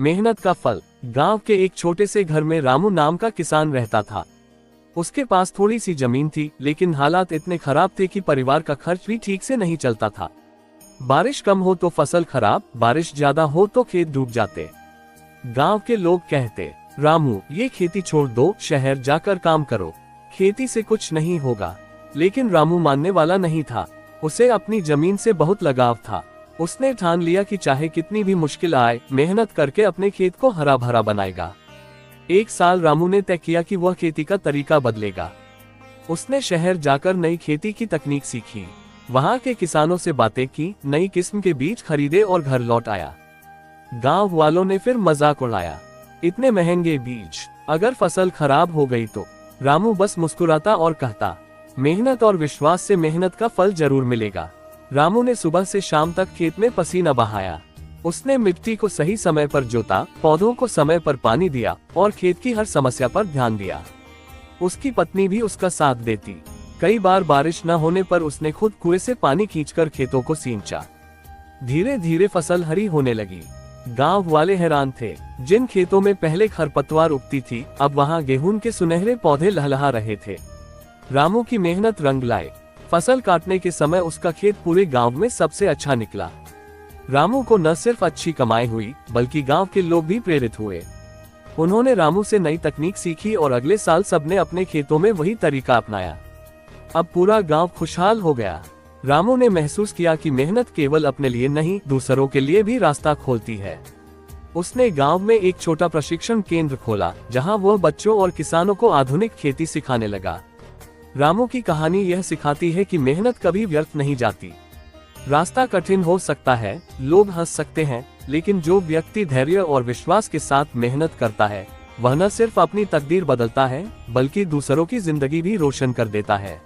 मेहनत का फल। गांव के एक छोटे से घर में रामू नाम का किसान रहता था। उसके पास थोड़ी सी जमीन थी, लेकिन हालात इतने खराब थे कि परिवार का खर्च भी ठीक से नहीं चलता था। बारिश कम हो तो फसल खराब, बारिश ज्यादा हो तो खेत डूब जाते। गांव के लोग कहते, रामू ये खेती छोड़ दो, शहर जाकर काम करो, खेती से कुछ नहीं होगा। लेकिन रामू मानने वाला नहीं था। उसे अपनी जमीन से बहुत लगाव था। उसने ठान लिया कि चाहे कितनी भी मुश्किल आए, मेहनत करके अपने खेत को हरा भरा बनाएगा। एक साल रामू ने तय किया कि वह खेती का तरीका बदलेगा। उसने शहर जाकर नई खेती की तकनीक सीखी, वहां के किसानों से बातें की, नई किस्म के बीज खरीदे और घर लौट आया। गांव वालों ने फिर मजाक उड़ाया, इतने महंगे बीज, अगर फसल खराब हो गई तो। रामू बस मुस्कुराता और कहता, मेहनत और विश्वास से मेहनत का फल जरूर मिलेगा। रामू ने सुबह से शाम तक खेत में पसीना बहाया। उसने मिट्टी को सही समय पर जोता, पौधों को समय पर पानी दिया और खेत की हर समस्या पर ध्यान दिया। उसकी पत्नी भी उसका साथ देती। कई बार बारिश न होने पर उसने खुद कुएं से पानी खींचकर खेतों को सींचा। धीरे धीरे फसल हरी होने लगी। गांव वाले हैरान थे। जिन खेतों में पहले खरपतवार उगती थी, अब वहां गेहूं के सुनहरे पौधे लहलहा रहे थे। रामू की मेहनत रंग लाए। फसल काटने के समय उसका खेत पूरे गांव में सबसे अच्छा निकला। रामू को न सिर्फ अच्छी कमाई हुई, बल्कि गांव के लोग भी प्रेरित हुए। उन्होंने रामू से नई तकनीक सीखी और अगले साल सबने अपने खेतों में वही तरीका अपनाया। अब पूरा गांव खुशहाल हो गया। रामू ने महसूस किया कि मेहनत केवल अपने लिए नहीं, दूसरों के लिए भी रास्ता खोलती है। उसने गांव में एक छोटा प्रशिक्षण केंद्र खोला, जहां वह बच्चों और किसानों को आधुनिक खेती सिखाने लगा। रामू की कहानी यह सिखाती है कि मेहनत कभी व्यर्थ नहीं जाती। रास्ता कठिन हो सकता है, लोग हंस सकते हैं, लेकिन जो व्यक्ति धैर्य और विश्वास के साथ मेहनत करता है, वह न सिर्फ अपनी तकदीर बदलता है, बल्कि दूसरों की जिंदगी भी रोशन कर देता है।